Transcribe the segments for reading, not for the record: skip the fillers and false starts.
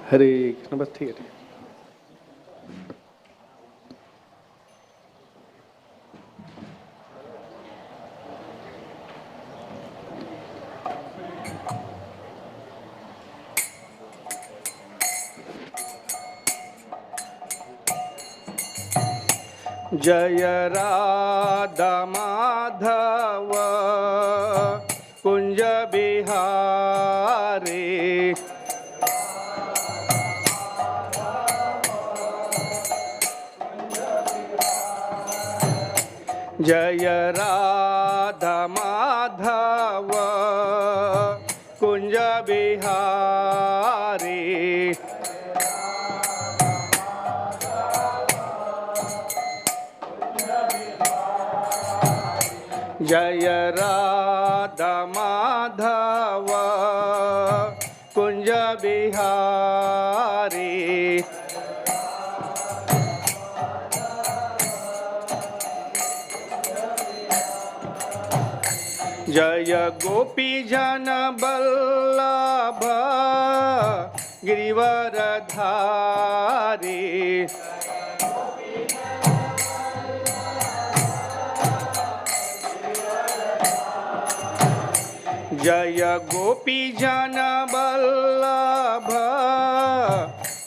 हरे कृष्ण। बस ठीक है। जय राधा माधव कुंज बिहारी, जय राधा माधव कुंज बिहारी, जय राधा माधव कुंज बिहारी, जय गोपी जन बल्लभ गिरिवरधारी, जय गोपी जन बल्लभ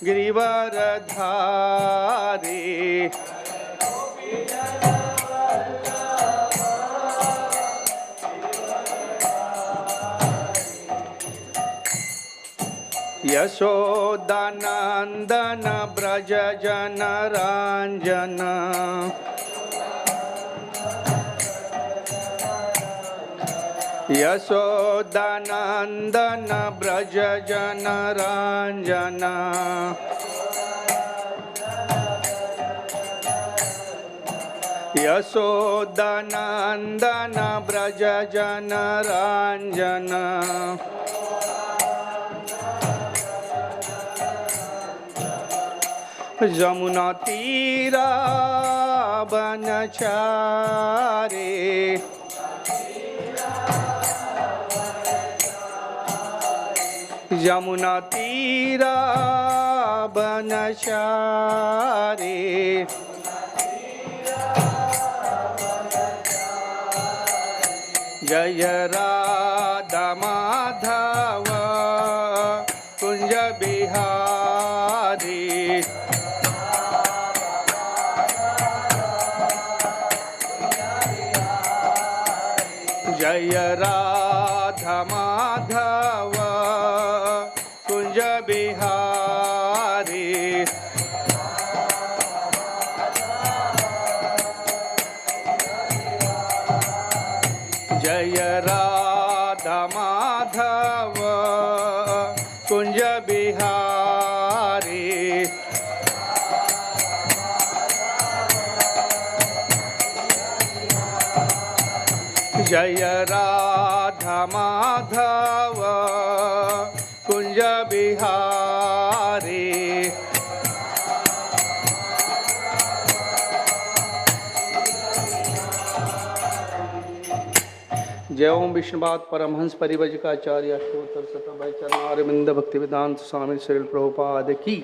गिरिवरधारी, यशोदानंदन ब्रज जन रंजन, यशोदानंदन ब्रज जन रंजन, यशोदानंदन ब्रज जन रंजन, जमुना तीरा बनचारे, यमुना तीरा बनचारे, जय राधा माधव कुंज बिहारी, जय राधा माधव कुंज बिहारी, जय राधा माधव कुंज बिहारी, जय राधा माधव कुंज बिहारी, जय ओम विष्णुपाद परमहंस परिव्राजकाचार्य अष्टोत्तर शतभाई चरणारविंद भक्ति वेदांत स्वामी श्रील प्रभुपाद की।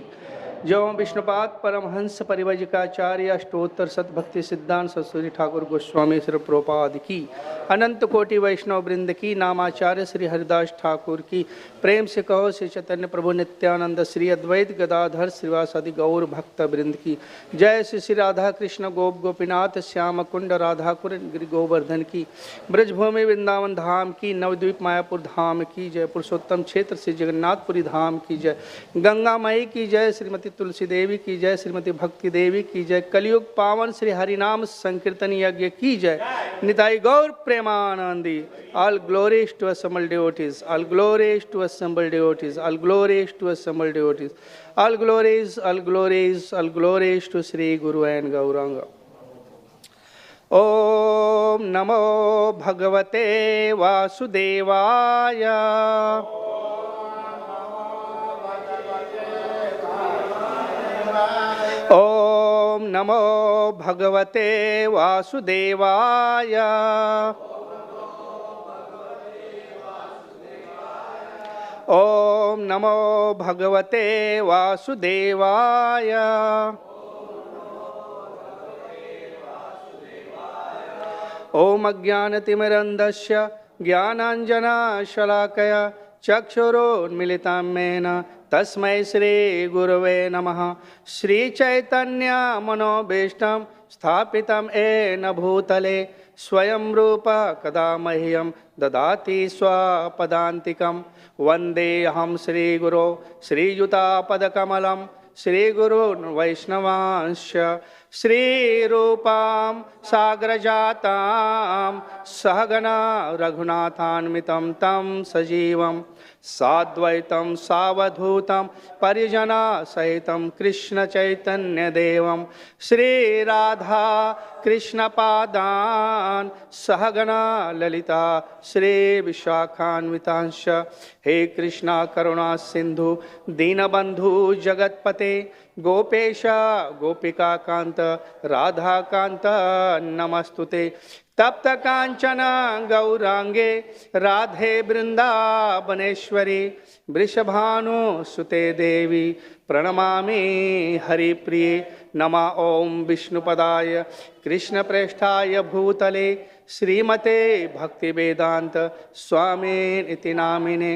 जय ओम विष्णुपाद परमहंस परिव्राजकाचार्य अष्टोत्तर सतभक्ति सिद्धांत सरस्वती ठाकुर गोस्वामी श्री प्रभुपाद की। अनंत कोटि वैष्णव वृंद की। नामाचार्य श्री हरिदास ठाकुर की। प्रेम से कहो श्री चैतन्य प्रभु नित्यानंद श्री अद्वैत गदाधर श्रीवासादि गौर भक्त वृंद की। जय श्री श्री राधा कृष्ण गोप गोपीनाथ श्याम कुंड राधा कुंड गिरि गोवर्धन की। ब्रजभूमि वृंदावन धाम की। नवद्वीप मायापुर धाम की जय। पुरुषोत्तम क्षेत्र श्री जगन्नाथपुरी धाम की जय। गंगा माई की जय। श्रीमती तुलसी देवी की जय। श्रीमती भक्ति देवी की जय। कलयुग पावन श्री हरिनाम संकीर्तन यज्ञ की जय। निताई गौर Premanandi. All glories to assembled devotees. All glories to assembled devotees. All glories to assembled devotees. All glories, all glories, all glories to Sri Guru and Gauranga. Om Namo Bhagavate Vasudevaya. Om Namo Bhagavate Vasudevaya. ओम नमो भगवते वासुदेवाय। ओम अज्ञानतिमिरन्धस्य ज्ञानाञ्जनशलाकया चक्षुरुन्मिलितं येन तस्मै श्रीगुरवे नमः। श्रीचैतन्यमनोभीष्टं स्थापितं येन भूतले स्वयं रूप कदा मह्यं ददाति स्वपदान्तिकं। वन्देऽहं श्रीगुरो श्रीयुतापदकमलं श्रीगुरून् वैष्णवांश्च श्रीरूपां साग्रजातां सहगना रघुनाथान्वितं तं सजीवं साद्वैतं सावधूतं परिजनसहितं कृष्णचैतन्यदेवं श्रीराधा कृष्णपादान् सहगना ललिता श्रीविशाखान्वितांश्च। हे कृष्णा करुणा सिन्धु दीनबन्धु जगत्पते गोपेश गोपिका कांत राधा कांत नमस्तुते। तप्त कांचन गौरांगे राधे वृंदावनेश्वरी वृषभानुसुते देवी प्रणमामि हरिप्रिये। नमः ओं विष्णुपदाय कृष्णप्रेष्ठाय भूतले श्रीमते भक्तिवेदांत स्वामिनिति नामिने।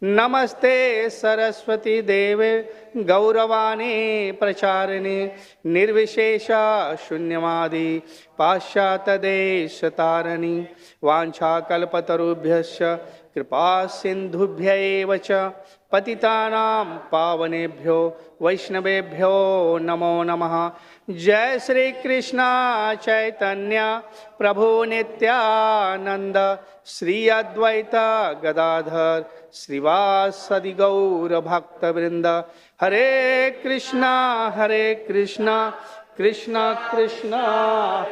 नमस्ते सरस्वती देवे गौरवाणी प्रचारिणे निर्विशेष शून्यवादी पाश्चात्यदेशतारिणी। वाञ्छाकल्पतरुभ्यश्च कृपा सिन्धुभ्यैव च पतितानां पावनेभ्यो वैष्णवेभ्यो नमो नमः। जय श्री कृष्ण चैतन्य प्रभु नित्यानंद श्री अद्वैत गदाधर श्रीवासदि गौर भक्तवृंद। हरे कृष्णा कृष्णा कृष्णा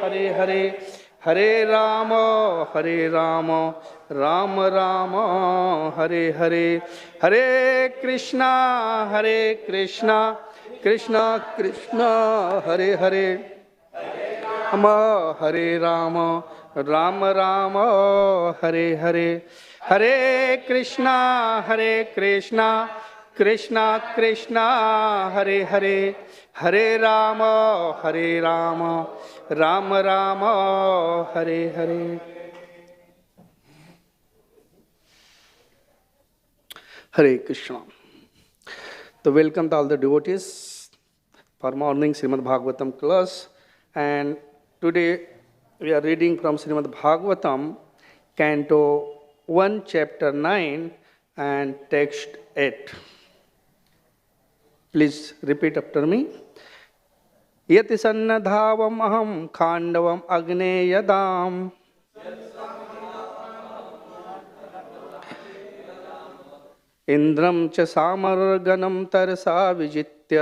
हरे हरे, हरे राम राम राम हरे हरे। हरे कृष्णा कृष्णा कृष्णा हरे हरे, हरे राम राम हरे हरे। हरे कृष्णा कृष्णा कृष्णा हरे हरे, हरे Ram Ram Ram Hare Hare. Hare Krishna. So welcome to all the devotees for morning Srimad Bhagavatam class, and today we are reading from Srimad Bhagavatam, Canto 1, Chapter 9 and Text 8. Please repeat after me. Yati sannadhavam aham khandavam agneyadam इंद्रम च सामर्गनम तरसा विजित्य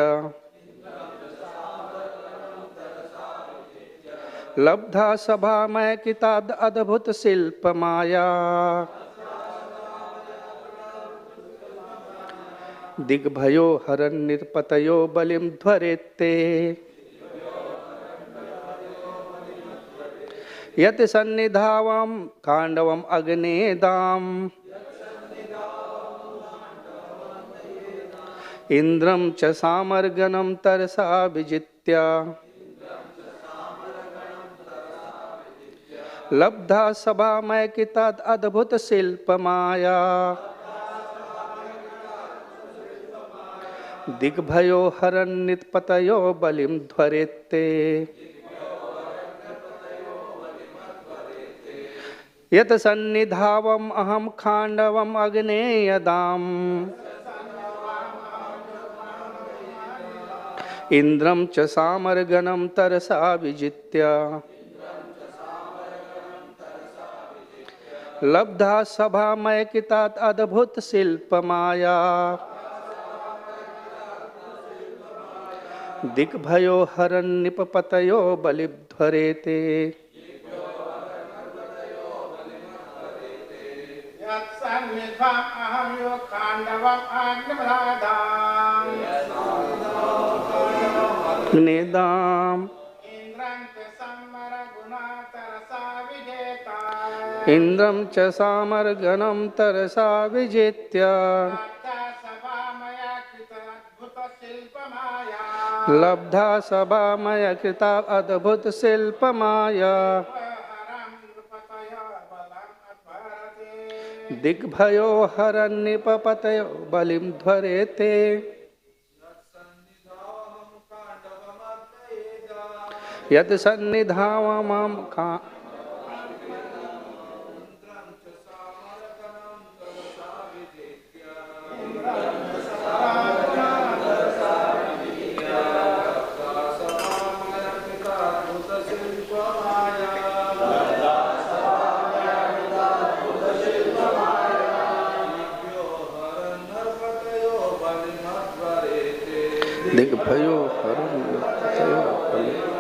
लब्धा सभामय किताद अद्भुत शिल्प माया। दिग्भयो हरन निर्पतयो बलिम ध्वरेत्ते यत सन्निधावम कांडवम अग्नेदाम इंद्रम च सामर्गनम तरसा विजित्य लब्धा सभामय किताद अद्भुत शिल्प माया। दिग्भयो हरन नित्पतयो बलिम ध्वरेत्ते यत सन्निधावम अहम खांडवम अग्नेयदाम इंद्रम च सामर्गनम तरसा विजित्य लब्धा सभामय कितात अद्भुत शिल्प माया। दिग्भयो हरन निपपतयो बलिध्वरेते नेदाम Indram cha samarganam tarasa vijetya Labdha sabhamaya krita adbhut silpamaya Digbhayo harannipapatayo balim dhvarete Yad sannidhavamam ka Digbhayo harannipapatayo balim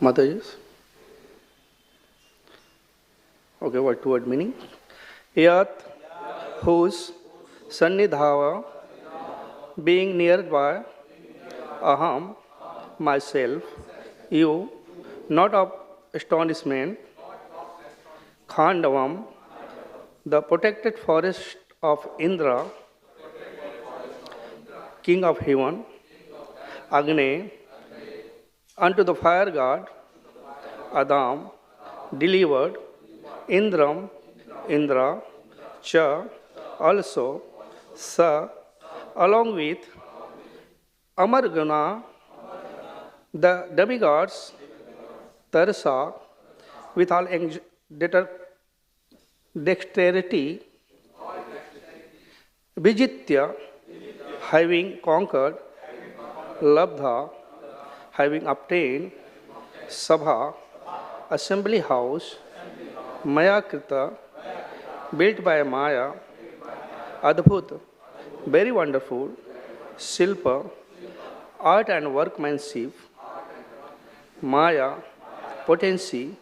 Mataji's. Okay, what word meaning? Yat, whose, sannidhava, being nearby, aham, myself, you, not of astonishment, khandavam, the protected forest of Indra, king of heaven, Agne, unto the fire god, Adam, delivered, Indram, Indra, Cha, also, Sa, along with Amargana, the demigods, Tarsa, with all dexterity, Vijitya, having conquered, Labdha, having obtained, Sabha, assembly house, Maya Krita, built by Maya, Adbhut, very wonderful, Silpa, art and workmanship, Maya, potency,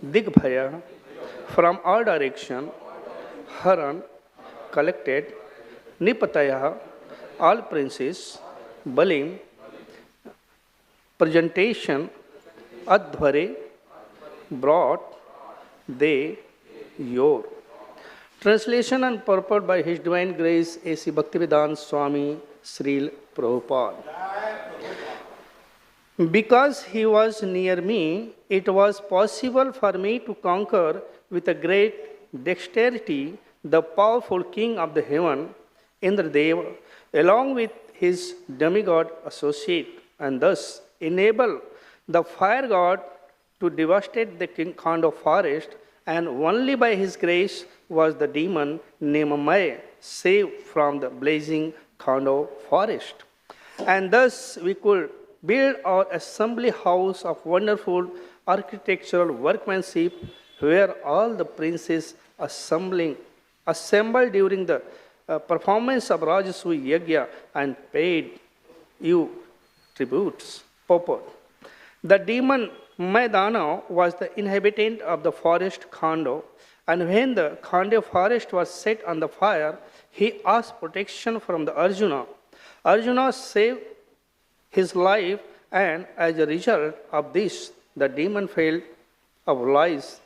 Digbhaya, from all direction, Haran, collected, Nipataya, all princes, Balim, presentation, Adhvare, brought, they, your. Translation and purport by His Divine Grace A.C. Bhaktivedanta Swami Srila Prabhupada. Because he was near me, it was possible for me to conquer with a great dexterity the powerful king of the heaven, Indradeva, along with his demigod associate, and thus enable the fire god to devastate the Khanda forest, and only by his grace was the demon Nemamaya saved from the blazing Khanda forest. And thus we could build our assembly house of wonderful architectural workmanship, where all the princes assembled during the performance of Rajasuya Yajna and paid you tributes. Purport. The demon Maidana was the inhabitant of the forest Khanda, and when the Khanda forest was set on the fire, he asked protection from the Arjuna. Arjuna saved his life, and as a result of this, the demon failed of lies.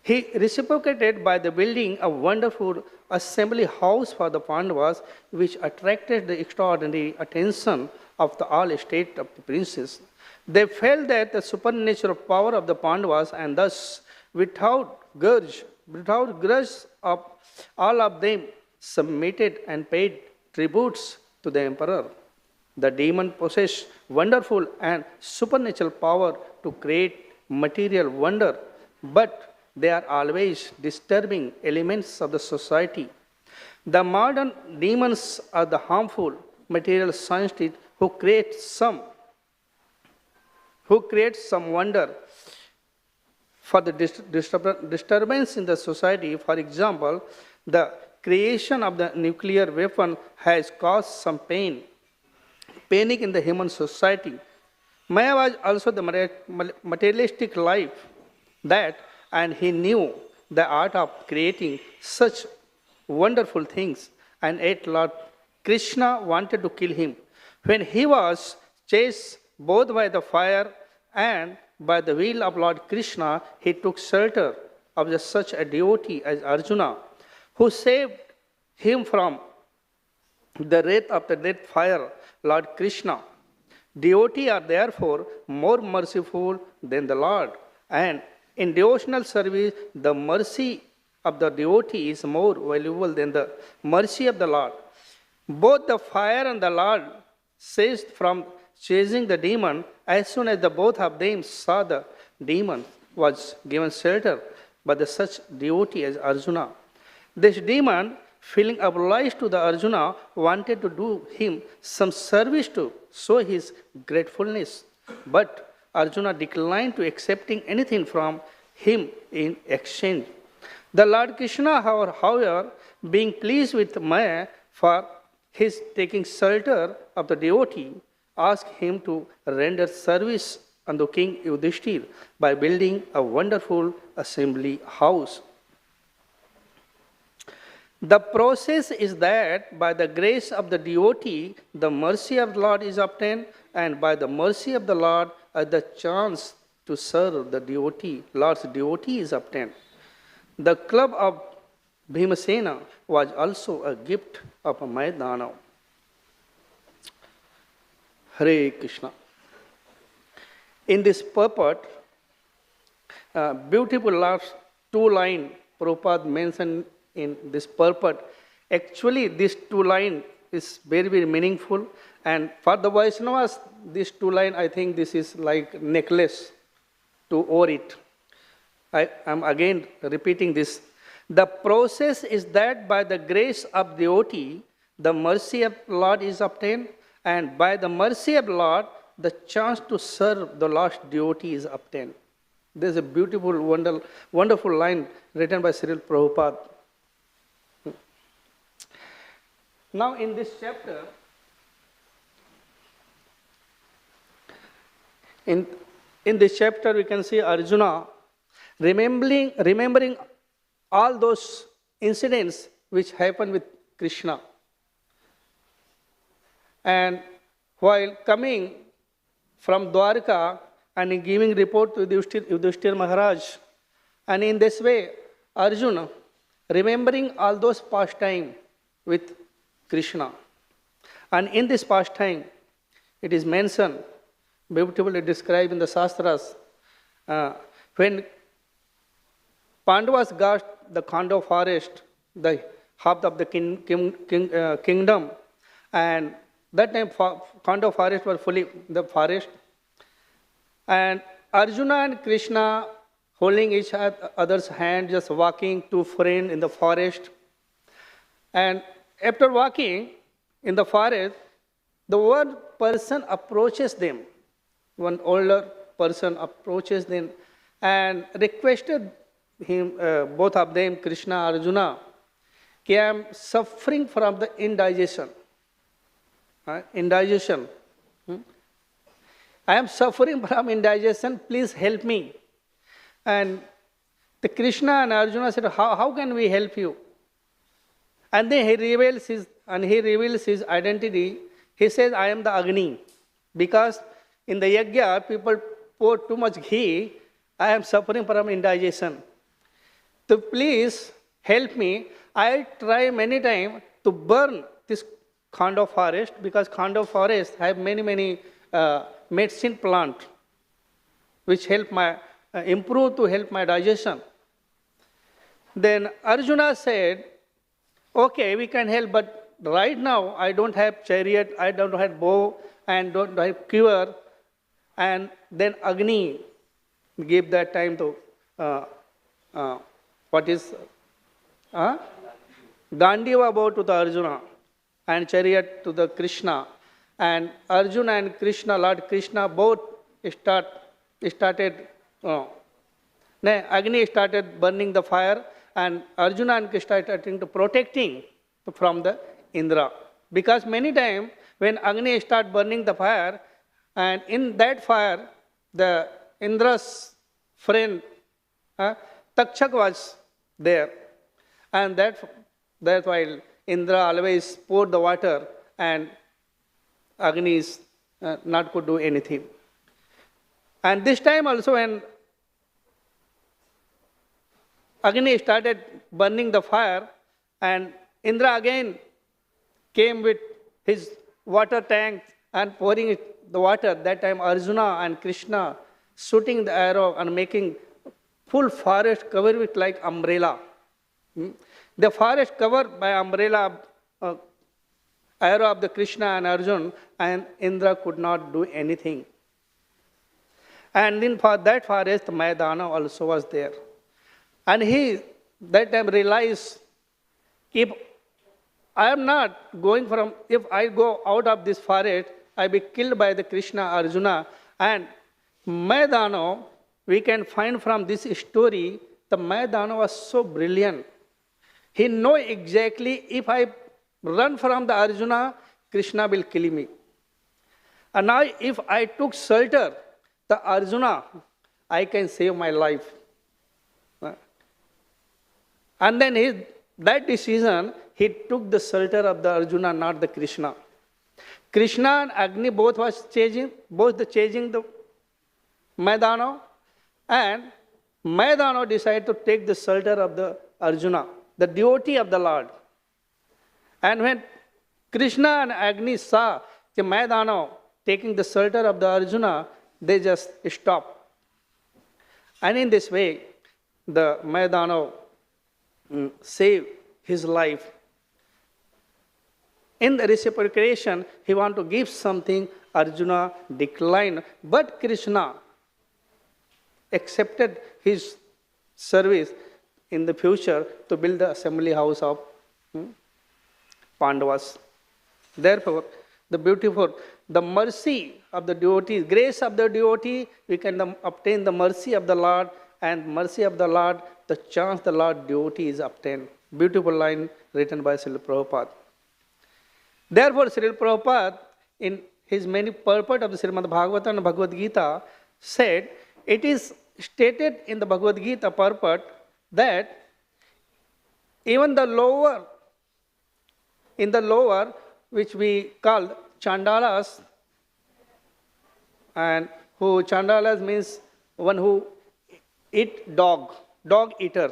He reciprocated by the building a wonderful assembly house for the Pandavas, which attracted the extraordinary attention of the all state of the princes. They felt that the supernatural power of the Pandavas, and thus, without grudge, of all of them submitted and paid tributes to the emperor. The demon possessed wonderful and supernatural power to create material wonder, but they are always disturbing elements of the society. The modern demons are the harmful material scientists who create some who creates some wonder for the disturbance in the society. For example, the creation of the nuclear weapon has caused some panic in the human society. Maya was also the materialistic life and he knew the art of creating such wonderful things, and yet Lord Krishna wanted to kill him. When he was chased both by the fire and by the will of Lord Krishna, he took shelter of such a devotee as Arjuna, who saved him from the wrath of the death fire, Lord Krishna. Devotees are therefore more merciful than the Lord, and in devotional service, the mercy of the devotee is more valuable than the mercy of the Lord. Both the fire and the Lord ceased from chasing the demon as soon as the both of them saw the demon was given shelter by the such devotee as Arjuna. This demon, feeling obliged to the Arjuna, wanted to do him some service to show his gratefulness. But Arjuna declined to accepting anything from him in exchange. The Lord Krishna, however, being pleased with Maya for his taking shelter of the devotee, asked him to render service unto King Yudhishthir by building a wonderful assembly house. The process is that by the grace of the devotee, the mercy of the Lord is obtained, and by the mercy of the Lord, the chance to serve the devotee, Lord's devotee is obtained. The club of Bhimasena was also a gift of Maidana. Hare Krishna. In this purport, beautiful last two lines Prabhupada mentioned in this purport. Actually, this two line is very, very meaningful. And for the Vaishnavas, this two line, I think this is like necklace to wear it. I am again repeating this. The process is that by the grace of devotee, the mercy of Lord is obtained, and by the mercy of Lord, the chance to serve the lost devotee is obtained. There is a beautiful, wonderful line written by Srila Prabhupada. Now in this chapter, in this chapter we can see Arjuna remembering all those incidents which happened with Krishna. And while coming from Dwarka and giving report to Yudhishthir Maharaj, and in this way, Arjuna remembering all those pastime with Krishna. And in this pastime, it is mentioned, beautifully described in the Shastras, when Pandavas got the Khandava forest, the half of the kingdom, and that time Khandava forest was fully the forest, and Arjuna and Krishna holding each other's hand, just walking to friend in the forest. And after walking in the forest, the one person approaches them, one older person approaches them and requested him, both of them, Krishna, Arjuna, I am suffering from the indigestion. Indigestion. I am suffering from indigestion, please help me. And the Krishna and Arjuna said, how can we help you? And then he reveals his identity. He says, I am the Agni. Because in the yajna, people pour too much ghee. I am suffering from indigestion. So please help me. I try many times to burn this Khandava forest, because Khandava forest have many medicine plant which help my help my digestion. Then Arjuna said, okay, we can help, but right now I don't have chariot, I don't have bow, and don't have quiver. And then Agni gave that time to Gandiva bow to the Arjuna and chariot to the Krishna. And Arjuna and Krishna, Lord Krishna, both Agni started burning the fire, and Arjuna and Krishna started to protecting from the Indra. Because many times when Agni start burning the fire, and in that fire, the Indra's friend Takshak was there, and that while Indra always poured the water, and Agni is not could do anything. And this time also when Agni started burning the fire, and Indra again came with his water tank and pouring the water. That time Arjuna and Krishna shooting the arrow and making full forest covered with like umbrella. The forest covered by umbrella arrow of the Krishna and Arjuna, and Indra could not do anything. And in for that forest, Maidana also was there. And he that time realized, if I am not going from, if I go out of this forest, I be killed by the Krishna, Arjuna. And Maidana, we can find from this story, the Maidana was so brilliant. He know exactly, if I run from the Arjuna, Krishna will kill me. And now if I took shelter, the Arjuna, I can save my life. And then that decision, he took the shelter of the Arjuna, not the Krishna. Krishna and Agni both chasing the Maidana, and Maidana decided to take the shelter of the Arjuna, the devotee of the Lord. And when Krishna and Agni saw the Maidana taking the shelter of the Arjuna, they just stopped. And in this way, the Maidana saved his life. In the reciprocation, he wanted to give something, Arjuna declined. But Krishna accepted his service in the future to build the assembly house of Pandavas. Therefore, the mercy of the devotee, grace of the devotee, we can obtain the mercy of the Lord, and mercy of the Lord, the chance the Lord devotee is obtained. Beautiful line written by Srila Prabhupada. Therefore, Srila Prabhupada, in his many purport of the Srimad Bhagavatam and Bhagavad Gita, said, it is stated in the Bhagavad Gita purport that even in the lower, which we call Chandalas, and who Chandalas means one who eat dog eater.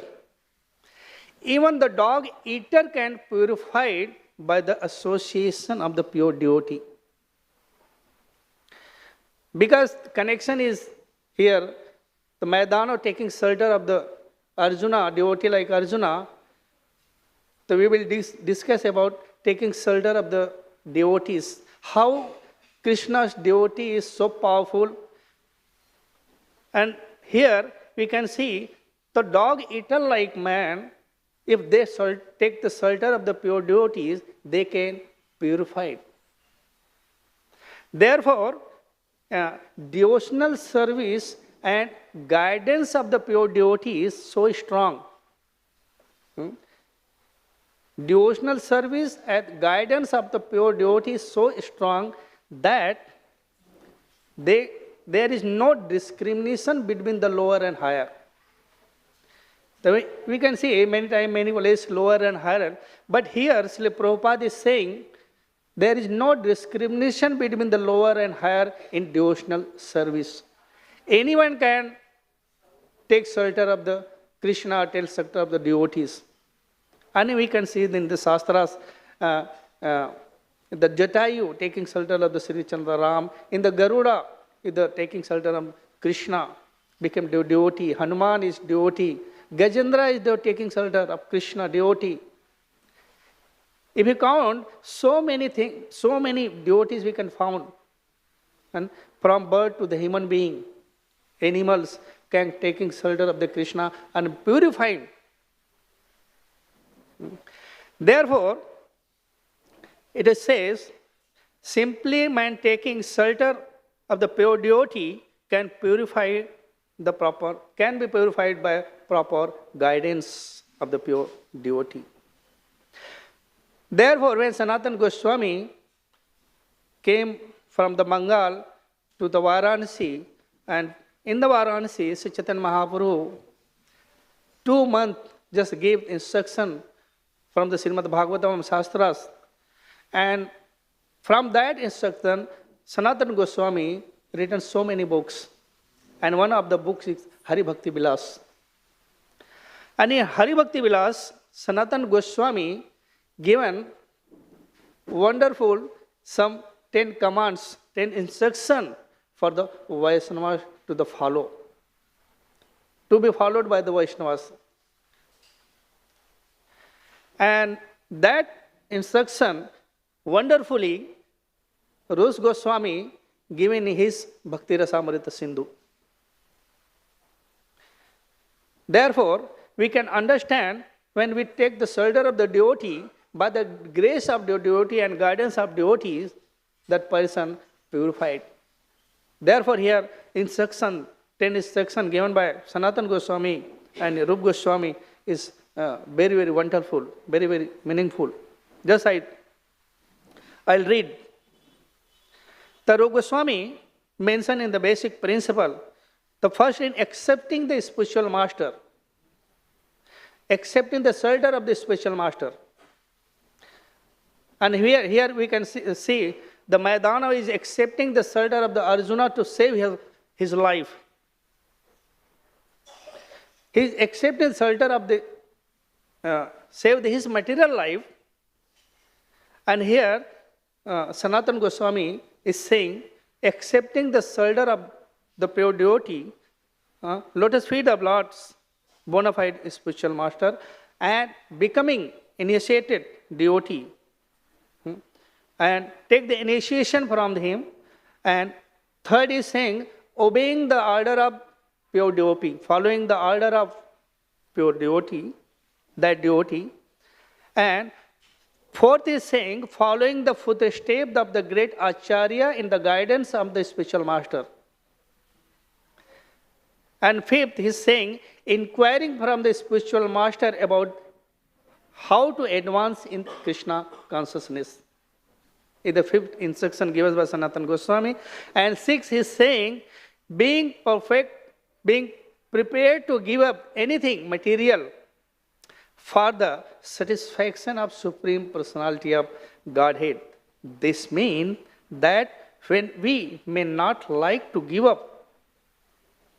Even the dog eater can purify by the association of the pure devotee. Because connection is here, the Maidana taking shelter of the Arjuna, devotee like Arjuna. So we will discuss about taking shelter of the devotees. How Krishna's devotee is so powerful. And here we can see the dog eater like man, if they take the shelter of the pure devotees, they can purify it. Therefore, devotional service and guidance of the pure devotee is so strong. Devotional service and guidance of the pure devotee is so strong that there is no discrimination between the lower and higher. We can see many times, many places lower and higher, but here Srila Prabhupada is saying there is no discrimination between the lower and higher in devotional service. Anyone can take shelter of the Krishna, take shelter of the devotees. And we can see in the Shastras, the Jatayu taking shelter of the Sri Chandra Ram, in the Garuda, the taking shelter of Krishna, became devotee. Hanuman is devotee. Gajendra is taking shelter of Krishna, devotee. If you count, so many things, so many devotees we can find. And from bird to the human being, animals can taking shelter of the Krishna and purifying. Therefore, it says, simply man taking shelter of the pure devotee can be purified by proper guidance of the pure devotee. Therefore, when Sanatana Goswami came from the Bengal to the Varanasi, and in the Varanasi, Sri Chaitanya Mahaprabhu 2 months just gave instruction from the Srimad Bhagavatam Shastras, and from that instruction, Sanatana Goswami written so many books, and one of the books is Hari Bhakti Vilas. And in Hari Bhakti Vilas, Sanatana Goswami given wonderful some 10 commands, 10 instructions for the Vaishnavas to be followed by the Vaishnavas. And that instruction wonderfully Rus Goswami given in his Bhakti Rasamrita Sindhu. Therefore, we can understand when we take the shelter of the devotee, by the grace of the devotee and guidance of devotees, that person purified. Therefore, here instruction, 10 instructions given by Sanatana Goswami and Rup Goswami is very, very wonderful, very, very meaningful. Just I'll read. The Rup Goswami mentioned in the basic principle, the first in accepting the spiritual master, accepting the shelter of the spiritual master. And here we can see the Madana is accepting the shelter of the Arjuna to save his life. He is accepting shelter of the save his material life. And here Sanatana Goswami is saying, accepting the shelter of the pure devotee, lotus feet of Lord's bona fide spiritual master, and becoming initiated devotee. And take the initiation from him. And third is saying, obeying the order of pure devotee, following the order of pure devotee, that devotee. And fourth is saying, following the footsteps of the great Acharya in the guidance of the spiritual master. And fifth is saying, inquiring from the spiritual master about how to advance in Krishna consciousness. Is the fifth instruction given by Sanatana Goswami. And sixth is saying, being perfect, being prepared to give up anything material for the satisfaction of Supreme Personality of Godhead. This means that when we may not like to give up,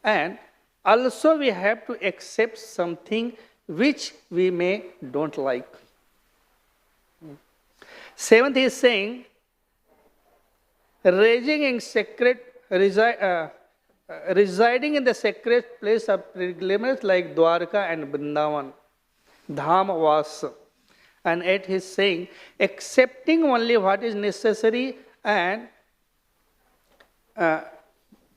and also we have to accept something which we may don't like. Seventh is saying, residing in the sacred place of pilgrimage like Dwarka and Vrindavan, Dham Vas. And eighth he is saying, accepting only what is necessary and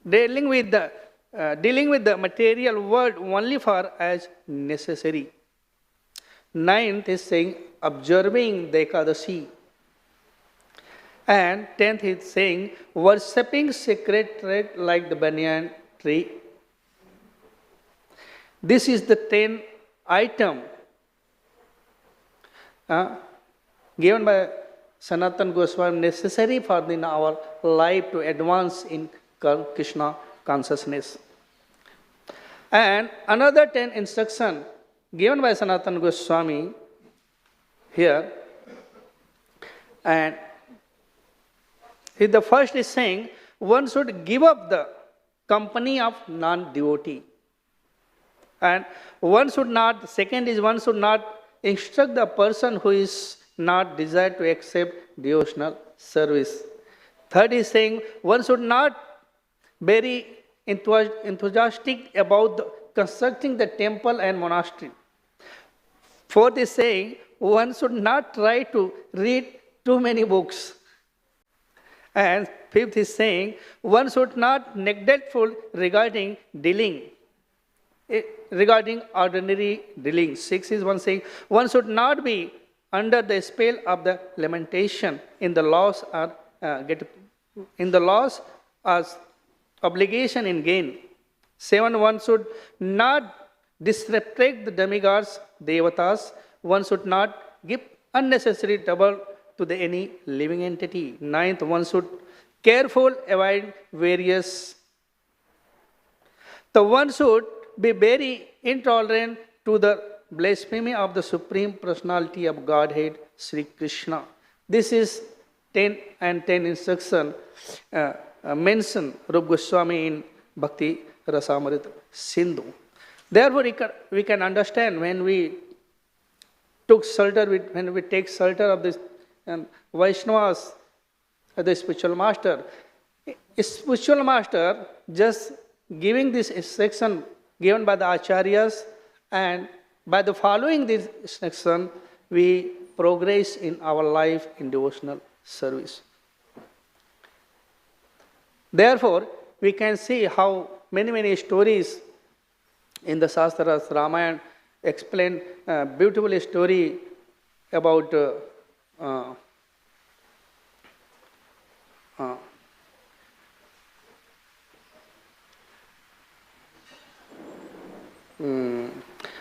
dealing with the material world only for as necessary. Ninth is saying, observing the Ekadashi. And 10th is saying, worshipping sacred tree like the banyan tree. This is the 10 item given by Sanatana Goswami necessary for our life to advance in Krishna consciousness. And another 10 instruction given by Sanatana Goswami here, and the first is saying, one should give up the company of non-devotee. And second is one should not instruct the person who is not desired to accept devotional service. Third is saying, one should not very enthusiastic about constructing the temple and monastery. Fourth is saying, one should not try to read too many books. And fifth is saying, one should not neglectful regarding ordinary dealing. Sixth is one saying, one should not be under the spell of the lamentation in the laws as obligation in gain. 7. One should not disrespect the demigods, devatas. One should not give unnecessary trouble to any living entity. 9th, one should careful avoid various. The one should be very intolerant to the blasphemy of the Supreme Personality of Godhead, Sri Krishna. This is 10 and 10 instruction mentioned Rupa Goswami in Bhakti Rasamrita Sindhu. Therefore, we can understand when we take shelter of this Vaishnavas, the spiritual master. Spiritual master just giving this instruction given by the acharyas, and by the following this instruction, we progress in our life in devotional service. Therefore, we can see how many stories in the Shastras, Ramayana, explain a beautiful story about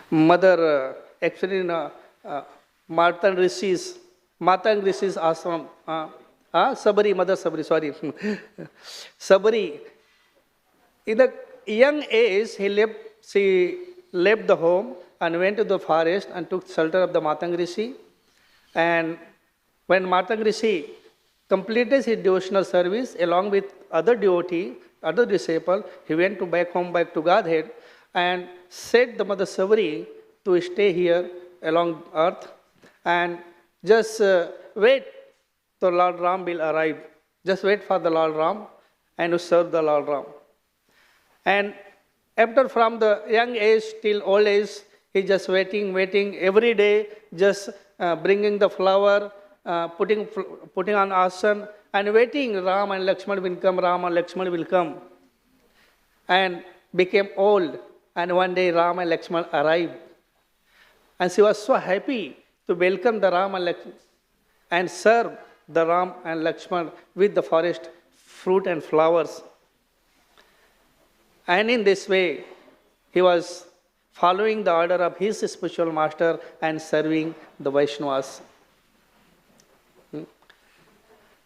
mother, actually in Martan Rishi's ashram, Mother Sabari, sorry. Sabari, in the young age, she left the home and went to the forest and took shelter of the Matang Rishi. And when Matang Rishi completed his devotional service along with other devotee, other disciple, he went back to Godhead and said the Mother Sabari to stay here along earth and just wait till Lord Ram will arrive. Just wait for the Lord Ram and to serve the Lord Ram. And after from the young age till old age, he just waiting every day, just bringing the flower, putting on asan and waiting Ram and Lakshman will come, Ram and Lakshman will come. And became old. And one day Ram and Lakshman arrived. And she was so happy to welcome the Ram and Lakshman and serve the Ram and Lakshman with the forest fruit and flowers. And in this way, he was following the order of his spiritual master and serving the Vaishnavas.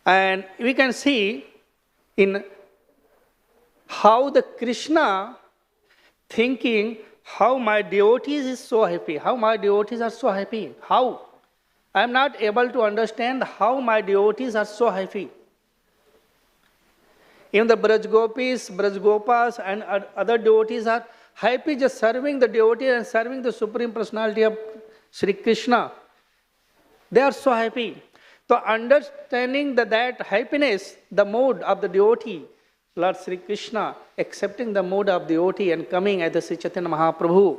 And we can see in how the Krishna thinking how my devotees is so happy, how my devotees are so happy, how? I am not able to understand how my devotees are so happy. Even the Braj Gopis, Braj Gopas and other devotees are happy just serving the devotee and serving the Supreme Personality of Sri Krishna. They are so happy. So understanding that happiness, the mood of the devotee, Lord Sri Krishna accepting the mood of devotee and coming as the Sri Chaitanya Mahaprabhu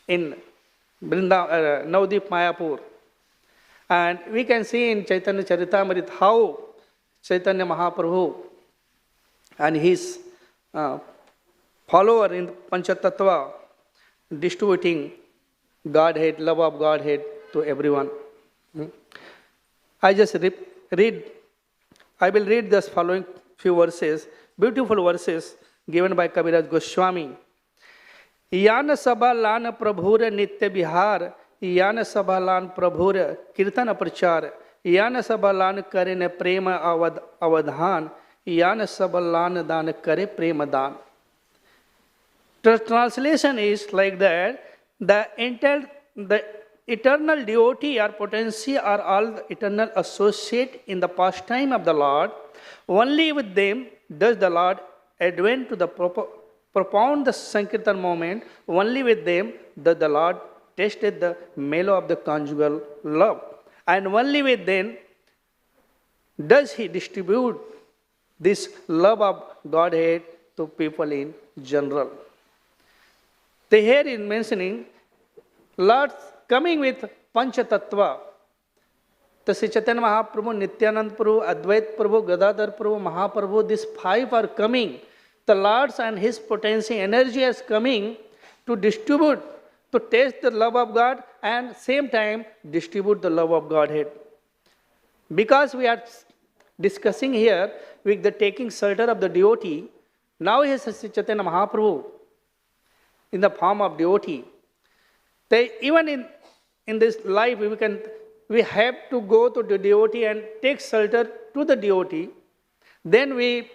in Navadvip Mayapur. And we can see in Chaitanya Charitamrita how Chaitanya Mahaprabhu and his follower in Panchatattva distributing Godhead, love of Godhead to everyone. I will read this following few verses, beautiful verses given by Kaviraj Goswami. Yana sabha lan prabhur nitya bihar, yana sabha lan prabhur kirtana prachar, yana sabha lan kare ne prema avadhan, yana sabha lan dan kare prema dan. The translation is like that, the eternal devotee or potency are all the eternal associate in the pastime of the Lord. Only with them does the Lord advent to the propound the Sankirtan moment. Only with them does the Lord tasted the mellow of the conjugal love. And only with them does he distribute this love of Godhead to people in general. The here is mentioning Lord coming with Panchatattva. The Sri Chaitanya Mahaprabhu, Nityanand Prabhu, Advait Prabhu, Gadadhar Prabhu, Mahaprabhu, these five are coming. The Lord's and his potency, energy is coming to distribute, to taste the love of God and same time distribute the love of Godhead. Because we are discussing here with the taking shelter of the devotee. Now he is Sri Chaitanya Mahaprabhu in the form of devotee. Even in this life, we have to go to the devotee and take shelter to the devotee. Then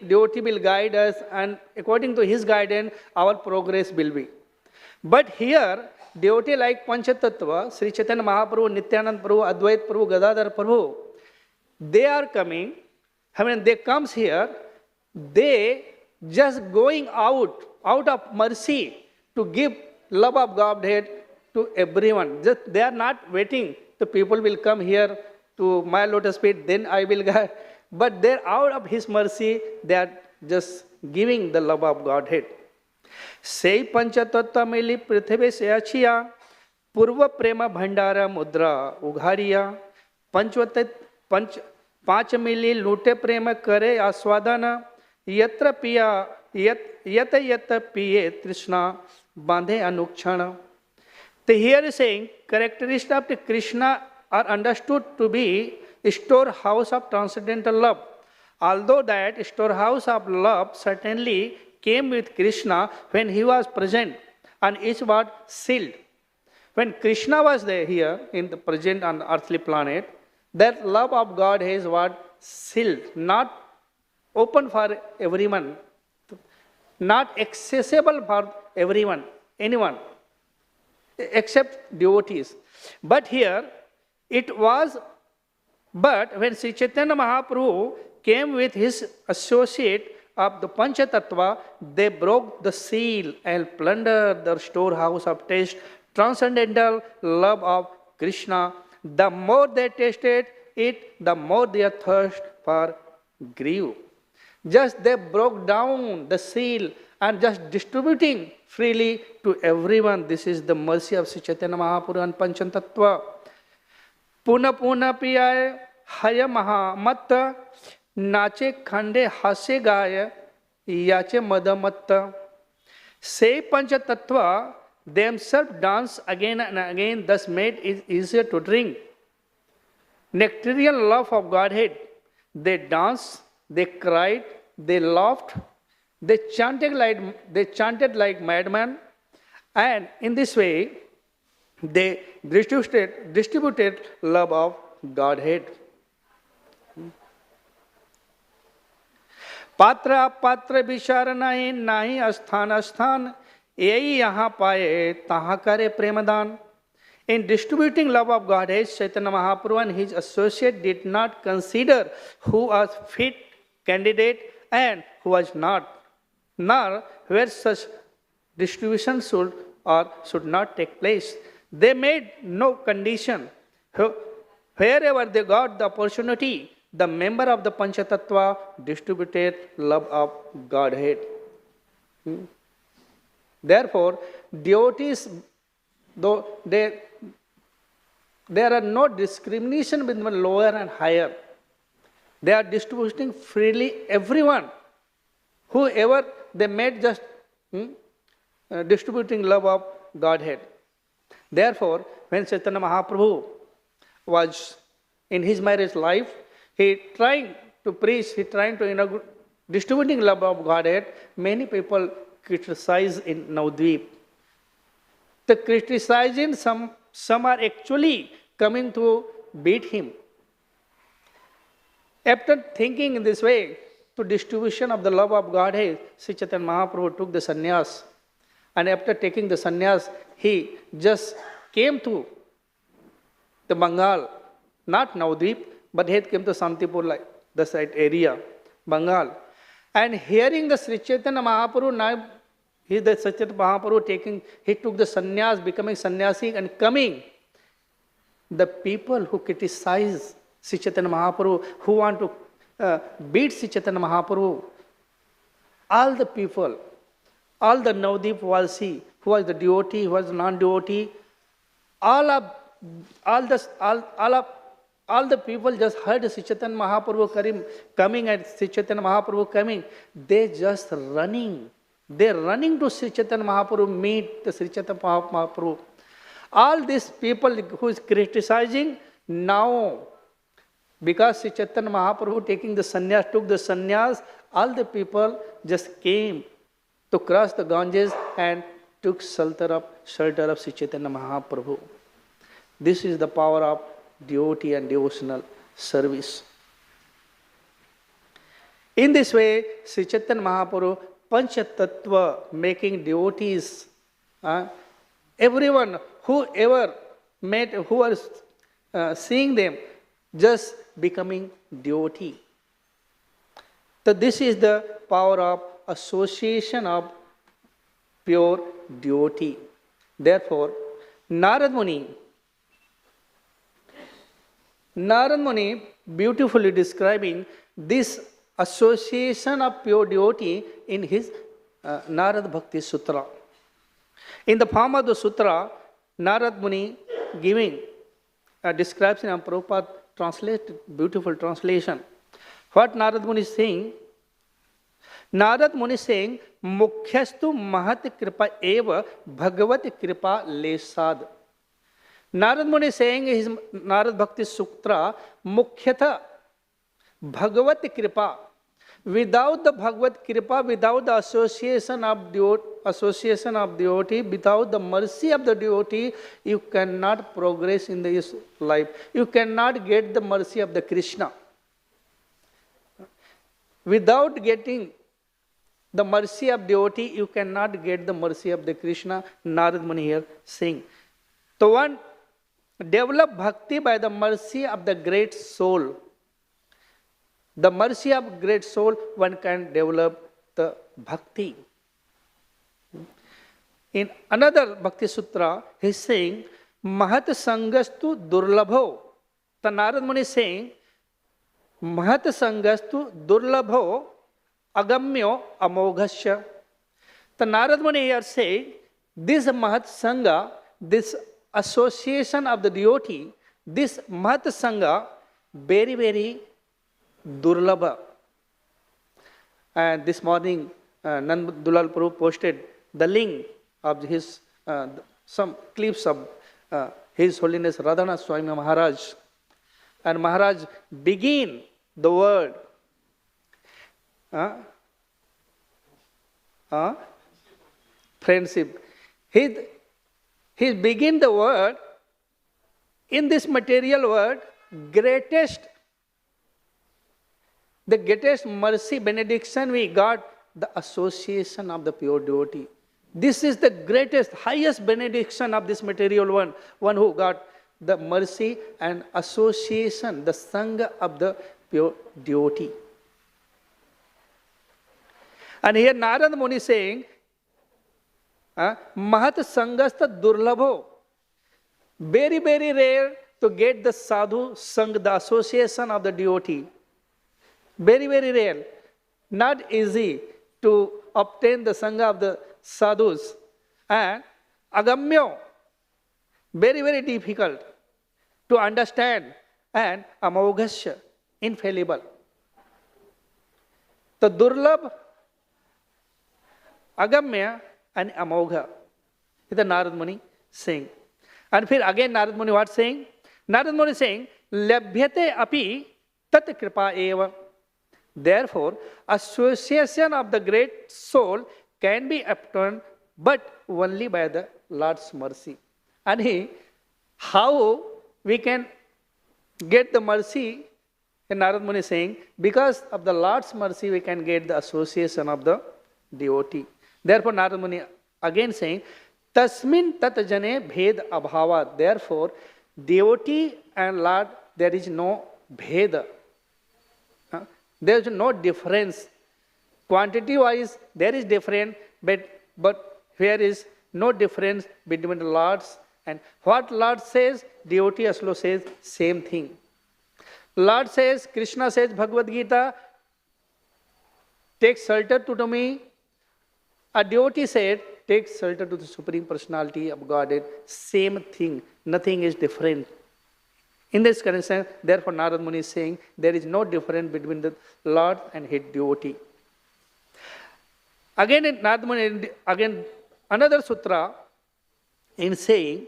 devotee will guide us, and according to his guidance, our progress will be. But here, devotee like Panchatattva, Sri Chaitanya Mahaprabhu, Nityanand Prabhu, Advait Prabhu, Gadadhar Prabhu, they are coming. I mean, they comes here, they just going out of mercy to give love of Godhead to everyone. Just they are not waiting. The people will come here to my lotus feet, then I will go. But they're out of His mercy, they are just giving the love of Godhead. Sei Panchatattva mili prithve se achiya, purva prema bhandara mudra ughariya, पांच मिली लूटे प्रेम करे आस्वादन यत्र पिया यत यत पिए तृष्णा बांधे अनुक्षण. So here is saying characteristics of the Krishna are understood to be a storehouse of transcendental love. Although that storehouse of love certainly came with Krishna when he was present and is what sealed. When Krishna was there here in the present on the earthly planet, that love of God is what sealed, not open for everyone, not accessible for everyone, anyone, except devotees. But here, but when Sri Chaitanya Mahaprabhu came with his associate of the Panchatattva, they broke the seal and plundered the storehouse of taste, transcendental love of Krishna. The more they tasted it, the more their thirst for grew. Just they broke down the seal and just distributing freely to everyone. This is the mercy of Sri Chaitanya Mahaprabhu and Panchatattva. Puna puna piyaye haya mahamatta nache khande hase gaya yache madamatta. Say Panchatattva themselves dance again and again, thus made it easier to drink. Nectarian love of Godhead. They danced, they cried, they laughed, they chanted like madmen, and in this way they distributed love of Godhead. Patra patra vichar nahi nahi asthan asthan यही यहाँ पाए तहाँ करे Premdan. In distributing love of Godhead, Chaitanya Mahaprabhu and his associate did not consider who was fit candidate and who was not, nor where such distribution should or should not take place. They made no condition. Wherever they got the opportunity, the member of the Panchatattva distributed love of Godhead. Therefore, devotees, though there are no discrimination between lower and higher. They are distributing freely everyone. Whoever they met just distributing love of Godhead. Therefore, when Chaitanya Mahaprabhu was in his marriage life, he trying to preach, he trying to distributing love of Godhead. Many people criticize in Navadvip. The criticizing, some are actually coming to beat him. After thinking in this way, to distribution of the love of Godhead, Sri Chaitanya Mahaprabhu took the sannyas. And after taking the sannyas, he just came to the Bengal, not Navadvip, but he came to Santipur, like the site area, Bengal. And hearing the Sri Chaitanya Mahaprabhu, now he took the sannyas, becoming sannyasi and coming. The people who criticize Sri Chaitanya Mahaprabhu, who want to beat Sri Chaitanya Mahaprabhu, all the people, all the Navadvip Valsi, who was the devotee, who was the non-devotee, all the people just heard Sri Chaitanya Mahaprabhu coming and Sri Chaitanya Mahaprabhu coming. They just running. They're running to Sri Chaitanya Mahaprabhu, meet the Sri Chaitanya Mahaprabhu. All these people who is criticizing, now Because Sri Chaitanya Mahaprabhu taking the sannyas, took the sannyas, all the people just came to cross the Ganges and took shelter of Sri Chaitanya Mahaprabhu. This is the power of devotee and devotional service. In this way, Sri Chaitanya Mahaprabhu, Pancha Tattva, making devotees, everyone who ever met, who was seeing them, just becoming devotee. So this is the power of association of pure devotee. Therefore, Narad Muni beautifully describing this association of pure devotee in his Narad Bhakti Sutra. In the form of the sutra, Narad Muni giving a description of Prabhupada translated, beautiful translation. What Narad Muni is saying? Narad Muni is saying, Mukhyastu Mahat Kripa Eva Bhagavati Kripa Lesad. Narad Muni is saying his Narad Bhakti Sutra, Mukhyatha Bhagavati Kripa. Without the Bhagavad Kripa, without the association of devotee, without the mercy of the devotee, you cannot progress in this life. You cannot get the mercy of the Krishna. Without getting the mercy of devotee, you cannot get the mercy of the Krishna. Narad Muni here saying. So one develop bhakti by the mercy of the great soul. The mercy of great soul, one can develop the bhakti. In another Bhakti Sutra, he is saying, Mahat Sangastu Durlabho. The Narad Muni is saying, Mahat Sangastu Durlabho Agamyo Amoghasya. The Narad Muni here saying, this Mahat Sangha, this association of the devotee, this Mahat Sangha, very, very Durlabha. And this morning, Nand Dulal Prabhu posted the link of his, some clips of His Holiness Radha Swami Maharaj. And Maharaj begin the word. Friendship. He begin the word in this material world, the greatest mercy, benediction we got, the association of the pure devotee. This is the greatest, highest benediction of this material one who got the mercy and association, the sangha of the pure devotee. And here Narad Muni saying, Mahat Sangasta Durlabho. Very, very rare to get the sadhu sang, the association of the devotee. Very, very rare. Not easy to obtain the sangha of the sadhus. And agamyo, very, very difficult to understand. And amoghasya, infallible. The durlabh, agamya and amogha. This is Narad Muni saying. And again Narad Muni what saying? Narad Muni saying, Labhyate api tat kripa eva. Therefore, association of the great soul can be obtained but only by the Lord's mercy. And how we can get the mercy? And Narad Muni saying, because of the Lord's mercy we can get the association of the devotee. Therefore, Narad Muni again saying, Tasmin tat jane bhed abhava. Therefore, devotee and Lord, there is no bhed. There is no difference. Quantity wise, there is difference, but here is no difference between the Lords. And what Lord says, devotee also says same thing. Lord says, Krishna says, Bhagavad Gita, take shelter to me. A devotee said, take shelter to the Supreme Personality of Godhead. Same thing. Nothing is different. In this connection, therefore, Narad Muni is saying, there is no difference between the Lord and his devotee. Again, Narad Muni, again, another sutra in saying,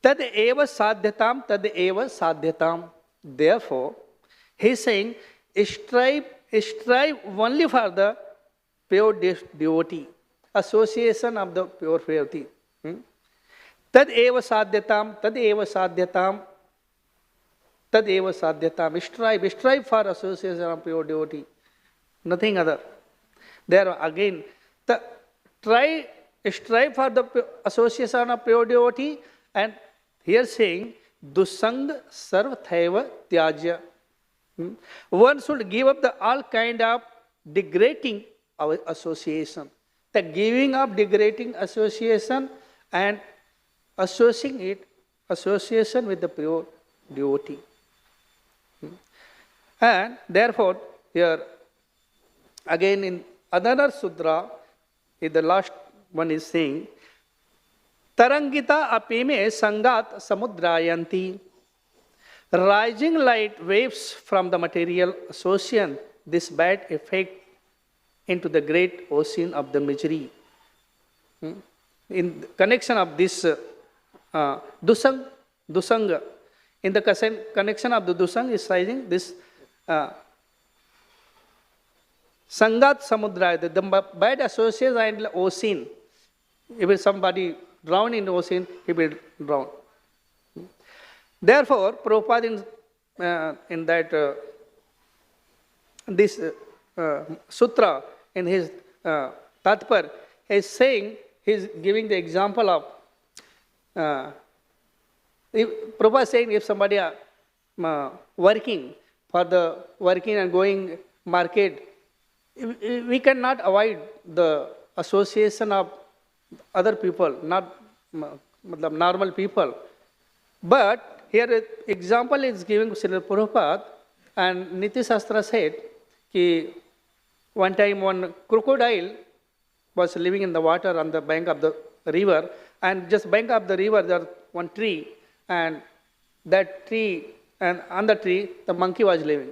Tad eva sadhyatam, tad eva sadhyatam. Therefore, He is saying, strive only for the pure devotee, association of the pure devotee. Tad eva sadhyatam, tad eva sadhyatam, tad eva sadhyatam. Strive for association of pure devotee. Nothing other. There again, strive for the association of pure devotee, and here saying, dusang sarvathaiva tyajya. One should give up the all kind of degrading association. The giving up degrading association and association with the pure devotee. And therefore, here again in another sutra, in the last one is saying, Tarangita apime sangat samudrayanti. Rising light waves from the material association, this bad effect into the great ocean of the misery. In connection of this dusang, in the connection of the dusang is rising this sangat samudra, the bad association and ocean. If somebody drown in the ocean, he will drown. Therefore, Prabhupada in that this sutra, in his Tatpar, is saying, he is giving the example of, Prabhupada is saying, if somebody working and going market, we cannot avoid the association of other people, not normal people. But here example is given Srila Prabhupada, and Niti Shastra said that one time one crocodile was living in the water on the bank of the river, and just bank of the river there was one tree, and that tree, and on the tree the monkey was living.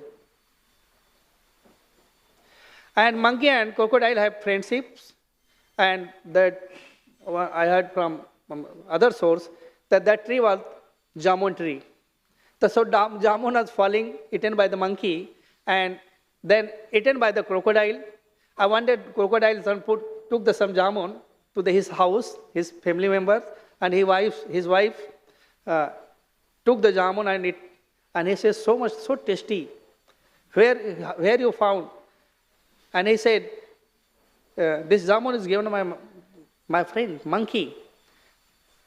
And monkey and crocodile have friendships, and that I heard from other source that tree was jamun tree. So jamun was falling, eaten by the monkey, and then eaten by the crocodile. I wanted crocodile took some jamun to his house, his family members, and his wife took the jamun and it, and he says, so tasty. Where you found? And he said, this jamun is given by my friend, monkey.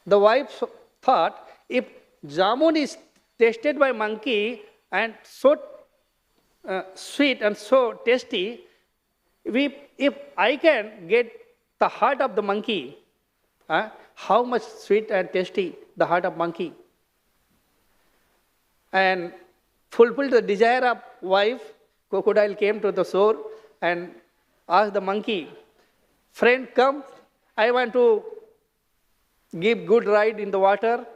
The wife thought, if jamun is tasted by monkey and so sweet and so tasty, if I can get the heart of the monkey, how much sweet and tasty the heart of monkey. And fulfilled the desire of wife, crocodile came to the shore and asked the monkey, friend, come, I want to give good ride in the water.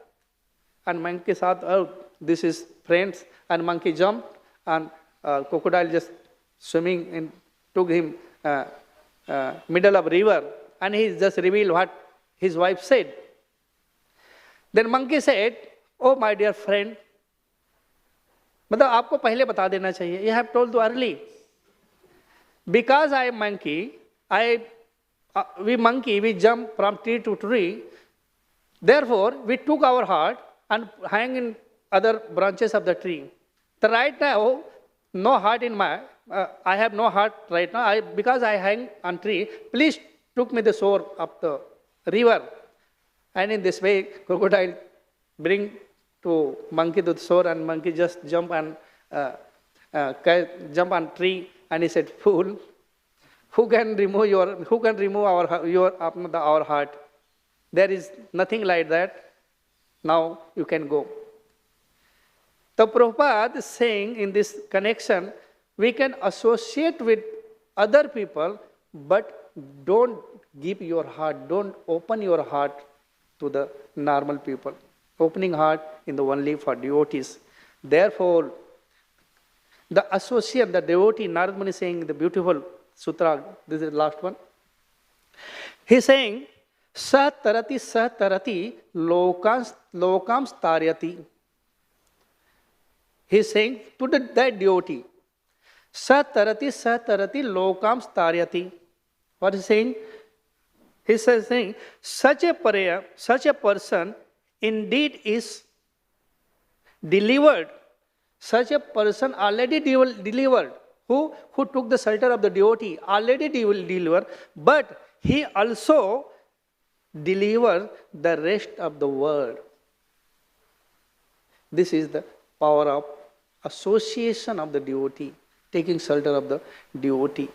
And monkey thought, oh, this is friends. And monkey jumped, and crocodile just swimming and took him middle of river. And he just revealed what his wife said. Then monkey said, oh my dear friend, मतलब आपको पहले बता देना चाहिए. You have told too early. Because I am monkey, we jump from tree to tree. Therefore, we took our heart and hang in other branches of the tree. So right now, no heart in my, I have no heart right now. Because I hang on tree, please took me the shore of the river. And in this way, crocodile bring to monkey to the shore, and monkey just jump on tree, and he said, fool, who can remove our heart? There is nothing like that. Now you can go. The Prabhupada is saying in this connection, we can associate with other people, but don't give your heart, don't open your heart to the normal people. Opening heart in the only for devotees. Therefore, the associate, the devotee, Narad Muni is saying the beautiful sutra, this is the last one. He is saying, satarati lokams taryati. He is saying to that devotee, Satarati satarati lokam staryati. What is he saying? He is saying, such a person indeed is delivered. Such a person already delivered. Who took the shelter of the devotee, already delivered, but he also delivered the rest of the world. This is the power of association of the devotee, taking shelter of the devotee.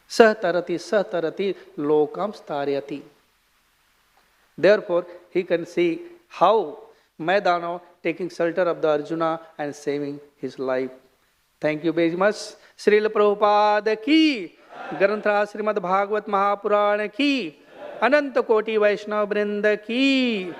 Satarati lokam staryati. Therefore, he can see how Maidano taking shelter of the Arjuna and saving his life. Thank you very much. Srila Prabhupada ki, Granthra Srimad Bhagavat Mahapurana ki, Ananta Koti Vaishnava Vrinda ki.